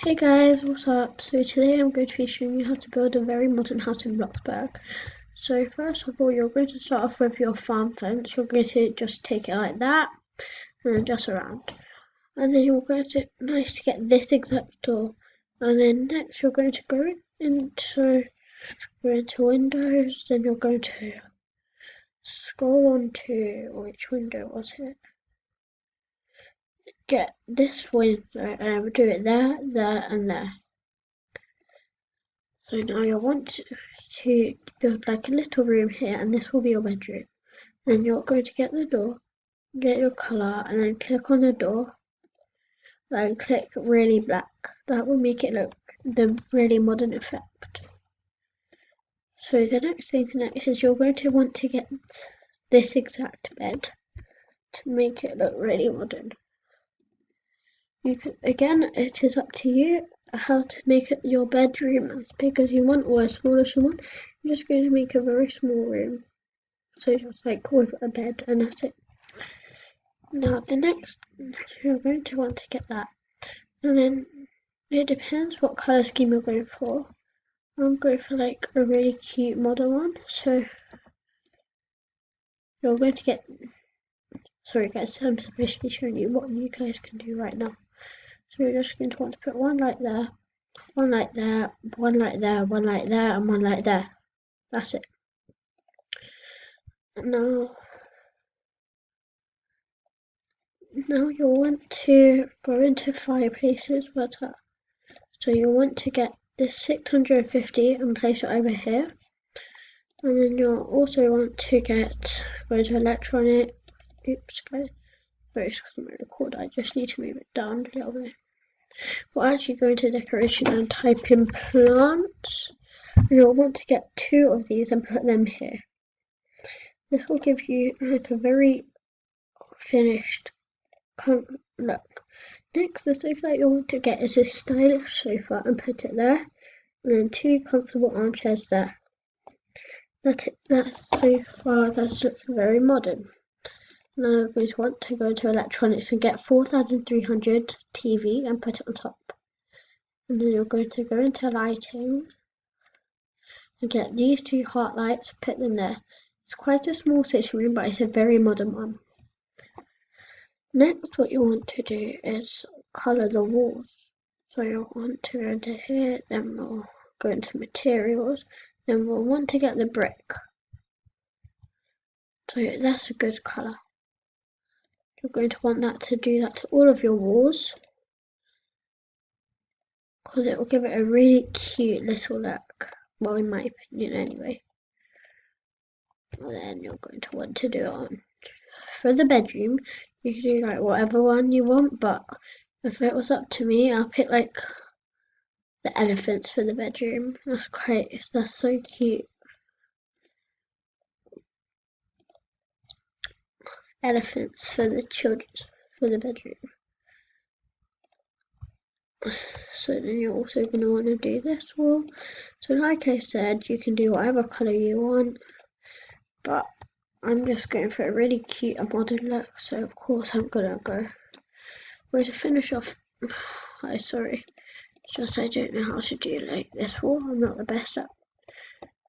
Hey guys, what's up? So today I'm going to be showing you how to build a very modern house in Bloxburg. So first of all, you're going to start off with your farm fence. You're going to just take it like that and then just around. And then you're going to get this exact door. And then next you're going to go into Windows, then you're going to scroll on to, which window was it? Get this window and do it there, there and there. So now you'll want to build like a little room here, and this will be your bedroom. Then you're going to get the door, get your colour, and then click on the door. Then click really black. That will make it look the really modern effect. So the next thing is you're going to want to get this exact bed to make it look really modern. You can, again, it is up to you how to make it your bedroom as big as you want or as small as you want. I'm just going to make a very small room, so just like with a bed, and that's it. Now the next, you're going to want to get that, and then it depends what colour scheme you're going for. I'm going for like a really cute modern one, so you're going to get, sorry guys, I'm officially showing you what you guys can do right now. So you're just going to want to put one like there, one like there, one like there, one like there, and one like there. That's it. Now you'll want to go into fireplaces, so you'll want to get this 650 and place it over here. And then you'll also want to go to electronic, oops guys, sorry, because I'm record, I just need to move it down a little bit. We'll actually go into decoration and type in plants. And you'll want to get 2 of these and put them here. This will give you like a very finished look. Next, the sofa that you'll want to get is a stylish sofa and put it there, and then 2 comfortable armchairs there. That's it. So far that looks very modern. Now you're going to want to go to electronics and get 4300 TV and put it on top. And then you're going to go into lighting and get these 2 heart lights, put them there. It's quite a small sitting room, but it's a very modern one. Next, what you want to do is colour the walls. So you'll want to go into here, then we'll go into materials, then we'll want to get the brick. So that's a good colour. You're going to want that to do that to all of your walls, because it will give it a really cute little look. Well, in my opinion anyway. And then you're going to want to do it on. For the bedroom, you can do like whatever one you want, but if it was up to me, I'll pick like the elephants for the bedroom. That's so cute. Elephants for the bedroom. So then you're also going to want to do this wall. So like I said, you can do whatever colour you want, but I'm just going for a really cute and modern look, so of course I'm going to go. Where to finish off, sorry, just I don't know how to do like this wall. I'm not the best at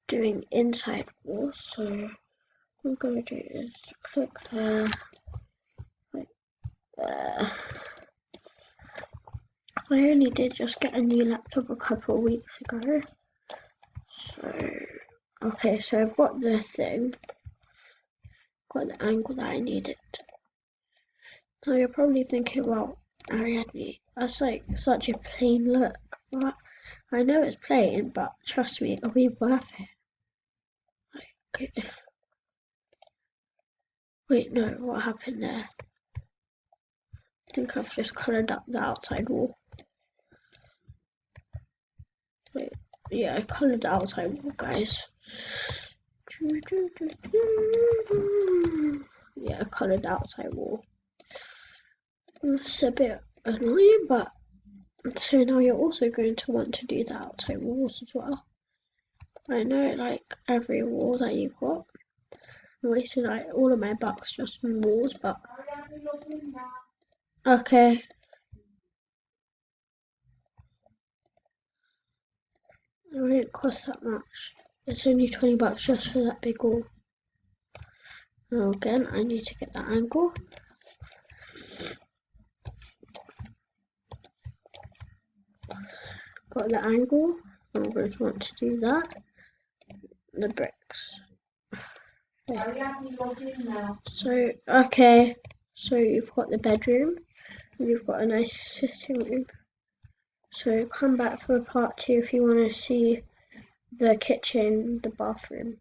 doing inside walls, so what I'm going to do is click there, like there. I only did just get a new laptop a couple of weeks ago. Okay, so I've got the thing, got the angle that I needed. Now you're probably thinking, well, Ariadne, that's like such a plain look. But I know it's plain, but trust me, it'll be worth it. Wait, no, what happened there? I think I've just coloured up the outside wall. Wait, yeah, I coloured the outside wall, guys. Yeah, I coloured the outside wall. It's a bit annoying, but so now you're also going to want to do the outside walls as well. I know, like every wall that you've got. I'm wasting like all of my bucks just on walls, but okay. It won't cost that much. It's only $20 just for that big wall. Now again, I need to get that angle. Got the angle. I'm going to want to do that. The bricks. Hurry up, you got in now. So, okay. So you've got the bedroom. And you've got a nice sitting room. So come back for part 2 if you want to see the kitchen, the bathroom.